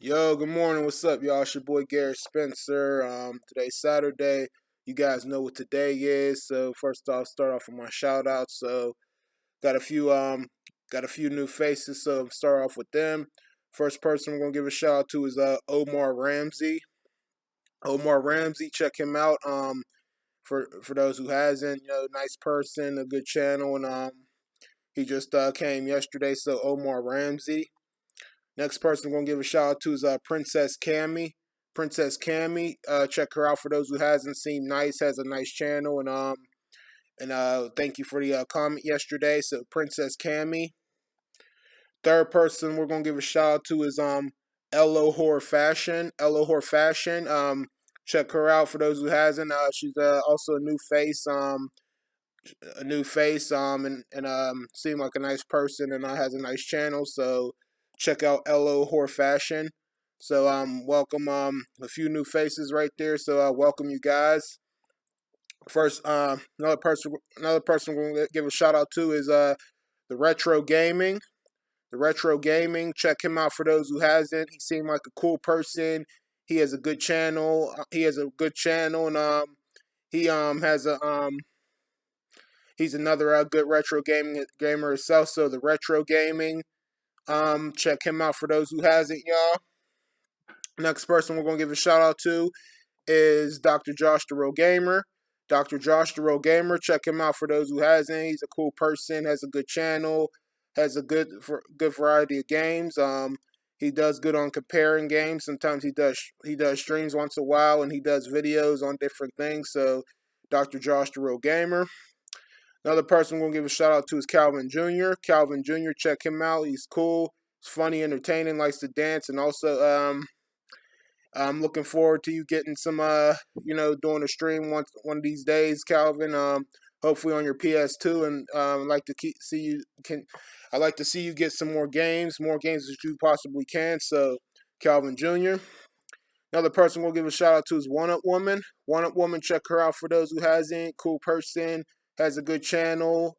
Yo, good morning. What's up, y'all? It's your boy Gary Spencer. Today's Saturday. You guys know what today is. So first off, start off with my shout outs. So got a few new faces, so start off with them. First person we're gonna give a shout out to is Omar Ramsey. Omar Ramsey, check him out. For those who hasn't, nice person, a good channel, and he just came yesterday. So Omar Ramsey. Next person we're gonna give a shout out to is Princess Cammy. Princess Cammy, check her out for those who hasn't seen. Nice has a nice channel, and thank you for the comment yesterday. So Princess Cammy. Third person we're gonna give a shout out to is Elo Horror Fashion. Elo Horror Fashion. Check her out for those who hasn't. She's also a new face, and seemed like a nice person, and has a nice channel. So check out Elo Horror Fashion. So welcome a few new faces right there. So welcome you guys. First, another person we're gonna give a shout out to is the Retro Gaming. The Retro Gaming. Check him out for those who hasn't. He seemed like a cool person. He has a good channel. And he has a he's another good retro gaming gamer himself. So the Retro Gaming. Check him out for those who hasn't, y'all. Next person we're gonna give a shout out to is Dr. Josh the Real Gamer. Dr. Josh the Real Gamer, check him out for those who hasn't. He's a cool person, has a good channel, has a good variety of games. He does good on comparing games. Sometimes he does streams once in a while, and he does videos on different things. So Dr. Josh the Real Gamer. Another person we're gonna give a shout out to is Calvin Jr. Calvin Jr. Check him out. He's cool. He's funny, entertaining, likes to dance, and also I'm looking forward to you getting some doing a stream one of these days, Calvin. Hopefully on your PS2, and I'd like to see you get some more games that you possibly can. So Calvin Jr. Another person we'll give a shout out to is One Up Woman. One Up Woman, check her out for those who hasn't. Cool person, has a good channel.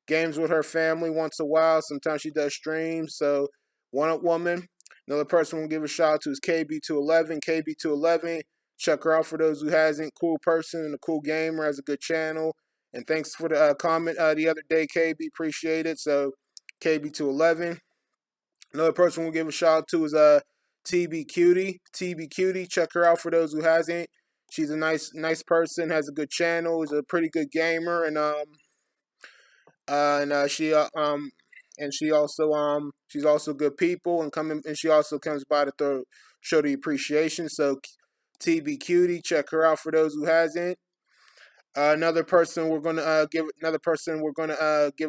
Games with her family once in a while. Sometimes she does streams. So One Up Woman. Another person we'll give a shout out to is KB211. KB211, check her out for those who hasn't. Cool person and a cool gamer, has a good channel. And thanks for the comment the other day, KB. Appreciate it. So KB211. Another person we'll give a shout out to is TB Cutie. TB Cutie, check her out for those who hasn't. She's a nice person, has a good channel, is a pretty good gamer, she's also good people, and she also comes by to show the appreciation. So TB Cutie, check her out for those who hasn't. Another person we're gonna give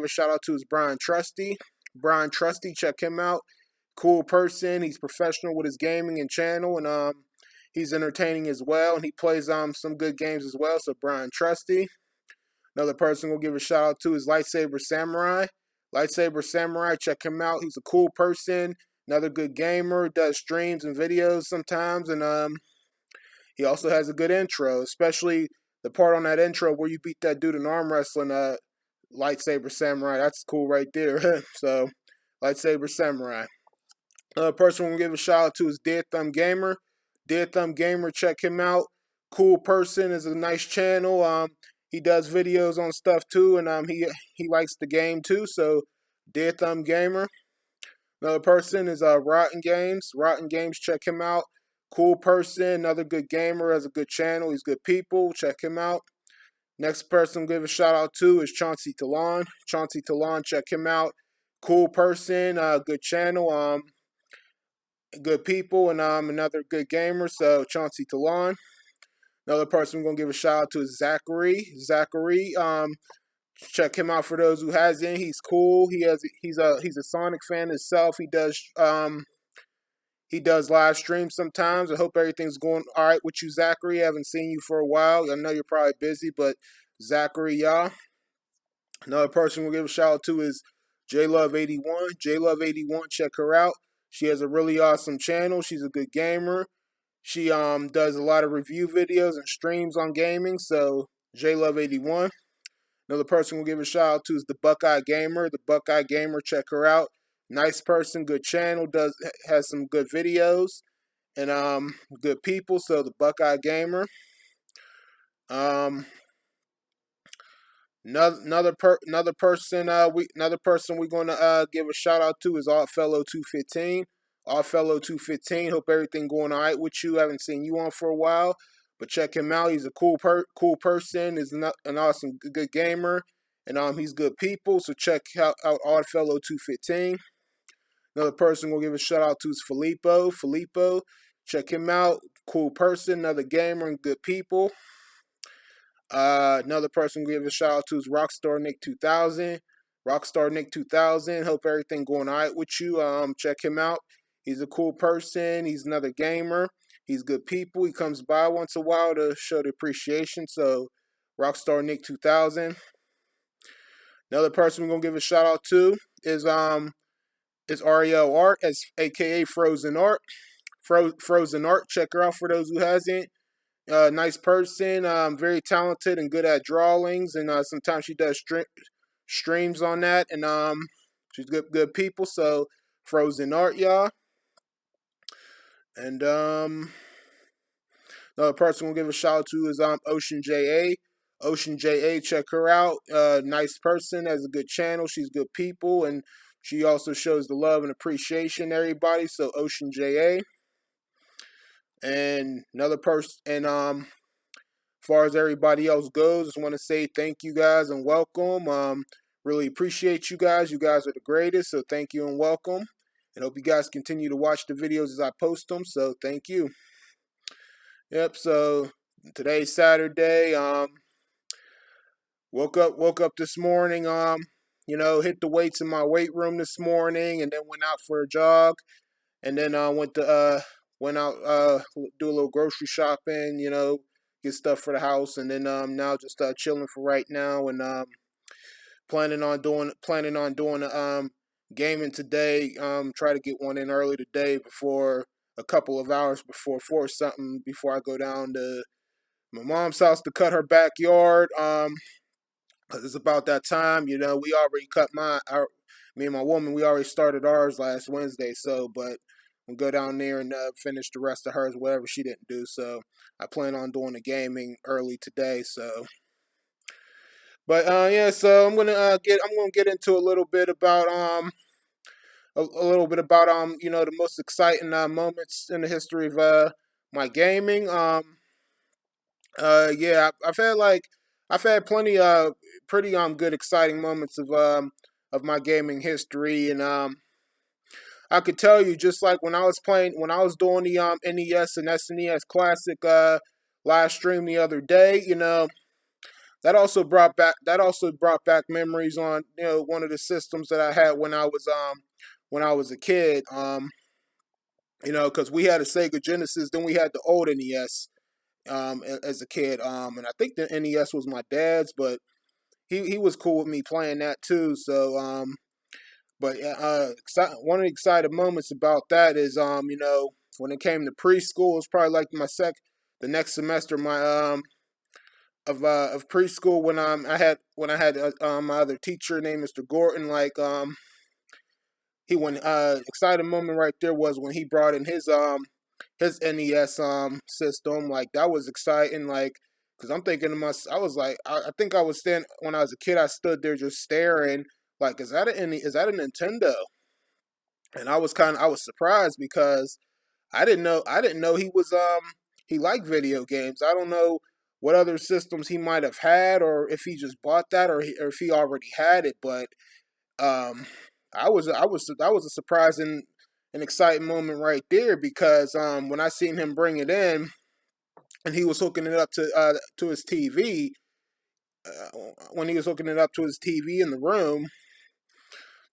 a shout out to is Brian Trusty. Brian Trusty, check him out. Cool person. He's professional with his gaming and channel, and he's entertaining as well. And he plays some good games as well. So Brian Trusty. Another person we'll give a shout out to is Lightsaber Samurai. Lightsaber Samurai, check him out. He's a cool person. Another good gamer. Does streams and videos sometimes, and he also has a good intro, especially the part on that intro where you beat that dude in arm wrestling. Lightsaber Samurai, that's cool right there. So, Lightsaber Samurai. Another person we'll give a shout out to is Dead Thumb Gamer. Dead Thumb Gamer, check him out. Cool person, is a nice channel. He does videos on stuff too, and he likes the game too. So, Dead Thumb Gamer. Another person is Rotten Games. Rotten Games, check him out. Cool person, another good gamer, has a good channel. He's good people. Check him out. Next person we'll give a shout out to is Chauncey Talon. Chauncey Talon, check him out. Cool person, good channel, good people, and another good gamer. So Chauncey Talon. Another person we're gonna give a shout out to is Zachary. Zachary, check him out for those who hasn't. He's cool. He's a Sonic fan himself. He does live streams sometimes. I hope everything's going all right with you, Zachary. I haven't seen you for a while. I know you're probably busy, but Zachary, y'all. Another person we'll give a shout out to is JLove81. JLove81, check her out. She has a really awesome channel. She's a good gamer. She does a lot of review videos and streams on gaming. So JLove81. Another person we'll give a shout out to is the Buckeye Gamer. The Buckeye Gamer, check her out. nice person, good channel, has some good videos and good people. So the Buckeye Gamer. Um, another person we're gonna give a shout out to is Oddfellow 215. Oddfellow 215. Hope everything going all right with you. Haven't seen you on for a while, but check him out. He's a cool person. He's an awesome good gamer, and he's good people. So check out Oddfellow 215. Another person we'll give a shout out to is Filippo. Filippo, check him out. Cool person, another gamer and good people. Another person we'll give a shout out to is Rockstar Nick 2000. Rockstar Nick 2000. Hope everything going all right with you. Check him out. He's a cool person. He's another gamer. He's good people. He comes by once in a while to show the appreciation. So, Rockstar Nick 2000. Another person we're gonna give a shout out to is Ariel Art, as aka Frozen Art. Frozen Art. Check her out for those who hasn't. Nice person, very talented and good at drawings, and sometimes she does streams on that, and she's good people. So Frozen Art, y'all, and another person we'll give a shout out to is Ocean JA. Ocean JA, check her out. Nice person, has a good channel. She's good people, and she also shows the love and appreciation to everybody. So Ocean JA, and another person, and as far as everybody else goes, just want to say thank you guys and welcome. Really appreciate you guys. You guys are the greatest, so thank you and welcome. And hope you guys continue to watch the videos as I post them. So thank you. Yep. So today's Saturday. Woke up this morning. Hit the weights in my weight room this morning, and then went out for a jog, and then went out do a little grocery shopping. Get stuff for the house, and then now just chilling for right now, and planning on doing gaming today. Try to get one in early today before a couple of hours before 4 something, before I go down to my mom's house to cut her backyard. 'Cause it's about that time. We already cut me and my woman, we already started ours last Wednesday. So, but we'll go down there and finish the rest of hers, whatever she didn't do. So, I plan on doing the gaming early today. So, but yeah. So I'm gonna get into a little bit about a little bit about the most exciting moments in the history of my gaming. Yeah, I've had plenty pretty good exciting moments of my gaming history, and I could tell you, just like when I was doing the NES and SNES Classic live stream the other day. That also brought back memories on one of the systems that I had when I was a kid. Because we had a Sega Genesis, then we had the old NES as a kid. And I think the NES was my dad's, but he was cool with me playing that too. So but one of the exciting moments about that is when it came to preschool, it's probably like the next semester of preschool, when I had my other teacher named Mr. Gorton. Like he went exciting moment right there was when he brought in his NES system. Like that was exciting. Like, because I'm thinking to myself, I was like, I think I was standing when I was a kid. I stood there just staring. Like, is that a Nintendo? And I was surprised because I didn't know he liked video games. I don't know what other systems he might have had, or if he just bought that, or if he already had it. But um, that was a surprising and exciting moment right there, because when I seen him bring it in and he was hooking it up to his TV, when he was hooking it up to his TV in the room,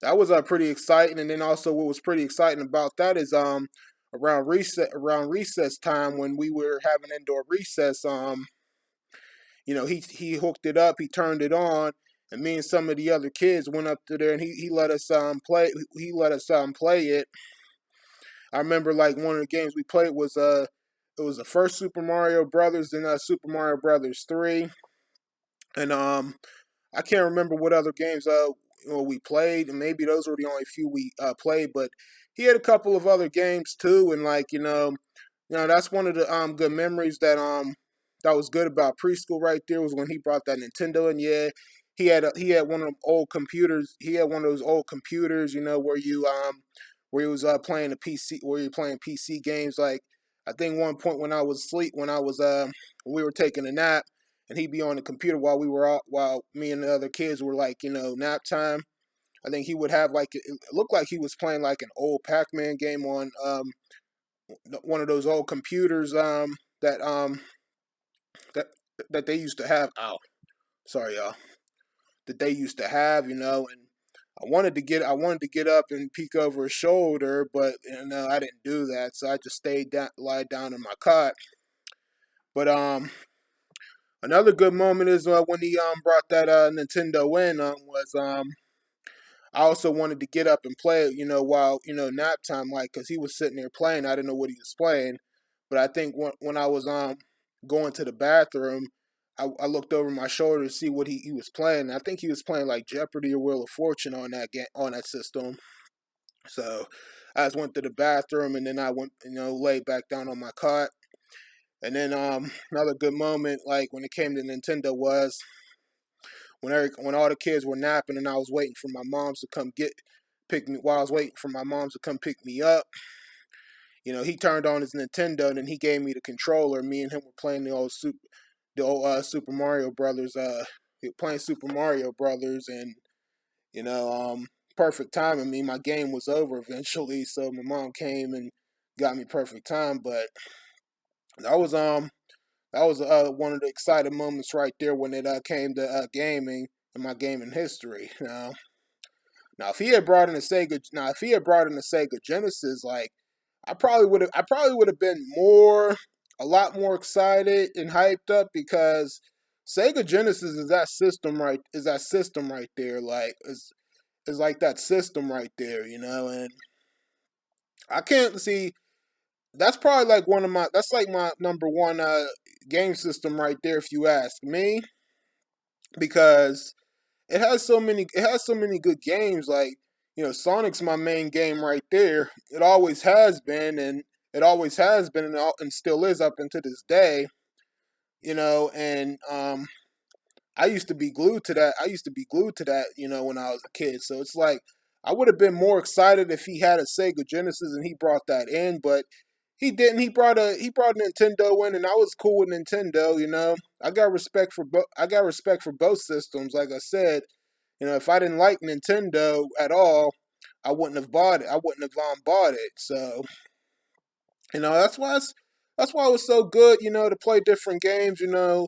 that was pretty exciting. And then also what was pretty exciting about that is around recess time, when we were having indoor recess, he hooked it up, he turned it on, and me and some of the other kids went up to there, and he let us play it. I remember, like, one of the games we played was it was the first Super Mario Brothers, and Super Mario Brothers 3, and I can't remember what other games we played, and maybe those were the only few we played. But he had a couple of other games too, and like that's one of the good memories that was good about preschool right there was when he brought that Nintendo in. Yeah, he had one of them old computers. He had one of those old computers, where he was playing a PC, where you're playing PC games. Like I think one point when I was asleep, when we were taking a nap, and he'd be on the computer while we were out, while me and the other kids were like nap time. I think he would have like it looked like he was playing like an old Pac-Man game on one of those old computers that that that they used to have. Oh, sorry, y'all. That they used to have, and I wanted to get up and peek over his shoulder, but I didn't do that, so I just stayed down, lied down in my cot. But another good moment is when he brought that Nintendo in was I also wanted to get up and play it, while nap time, like, cause he was sitting there playing. I didn't know what he was playing, but I think when I was going to the bathroom, I looked over my shoulder to see what he was playing. I think he was playing like Jeopardy or Wheel of Fortune on on that system. So I just went to the bathroom, and then I went, laid back down on my cot. And then another good moment, like when it came to Nintendo, was when all the kids were napping and I was waiting for my moms to come pick me while I was waiting for my moms to come pick me up. He turned on his Nintendo and then he gave me the controller. Me and him were playing the old Super Mario Brothers. Playing Super Mario Brothers, and perfect time. I mean, my game was over eventually, so my mom came and got me perfect time. But that was one of the exciting moments right there when it came to gaming and my gaming history. Now if he had brought in a Sega Genesis, like I probably would have been a lot more excited and hyped up, because Sega Genesis is that system right there, like is like that system right there, and I can't see. That's probably like that's like my number one game system right there, if you ask me, because it has so many good games. Like Sonic's my main game right there. It always has been, and and still is up until this day. And I used to be glued to that. I used to be glued to that, when I was a kid. So it's like I would have been more excited if he had a Sega Genesis and he brought that in, but he didn't. He brought Nintendo in, and I was cool with Nintendo. I got respect for both systems. Like I said, if I didn't like Nintendo at all, I wouldn't have bought it. I wouldn't have bought it. So that's why it was so good. To play different games. You know,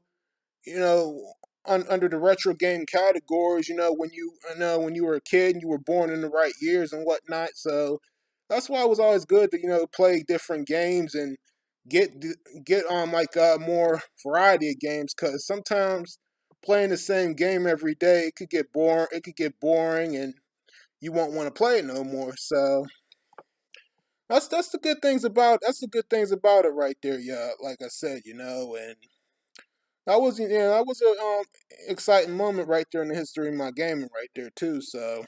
under the retro game categories. When you were a kid and you were born in the right years and whatnot. So that's why it was always good to play different games and get get like more variety of games, because sometimes playing the same game every day, it could get boring. It could get boring, and you won't want to play it no more. So that's the good things about it right there. Yeah, like I said, and that was a exciting moment right there in the history of my gaming right there too. So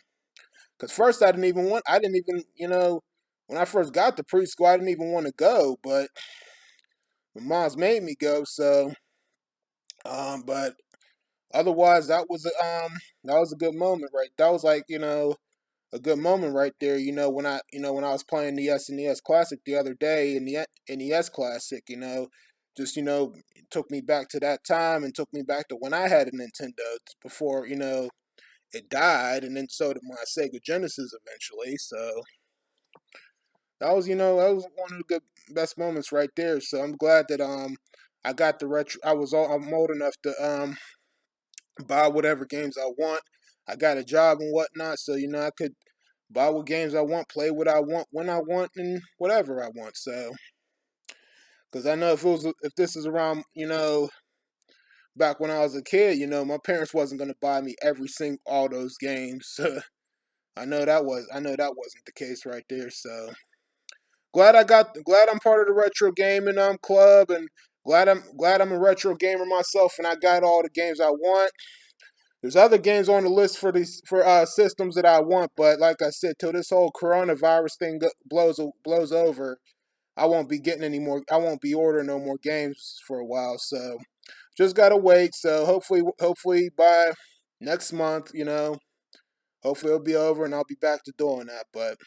because first I didn't even when I first got to preschool, I didn't even want to go, but my mom's made me go. So but otherwise that was a good moment, right? That was like a good moment right there. When I was playing the SNES Classic the other day, in the NES Classic, just it took me back to that time and took me back to when I had a Nintendo before it died, and then so did my Sega Genesis eventually. So that was one of the best moments right there. So I'm glad that I got the retro. I'm old enough to buy whatever games I want. I got a job and whatnot, so I could buy what games I want, play what I want, when I want, and whatever I want. So, because I know if this is around, back when I was a kid, my parents wasn't gonna buy me all those games. I know that wasn't the case right there. So glad I'm part of the retro gaming club, and glad I'm a retro gamer myself, and I got all the games I want. There's other games on the list for these for systems that I want, but like I said, till this whole coronavirus thing blows over, I won't be getting any more. I won't be ordering no more games for a while. So just gotta wait. So hopefully by next month, hopefully it'll be over and I'll be back to doing that. But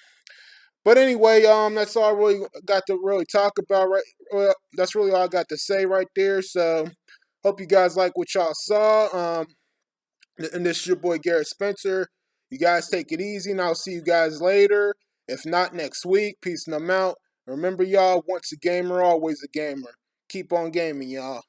anyway, that's all I really got to really talk about. Right, well, that's really all I got to say right there. So hope you guys like what y'all saw. And this is your boy Garrett Spencer. You guys take it easy, and I'll see you guys later. If not next week, peace and I'm out. Remember, y'all, once a gamer, always a gamer. Keep on gaming, y'all.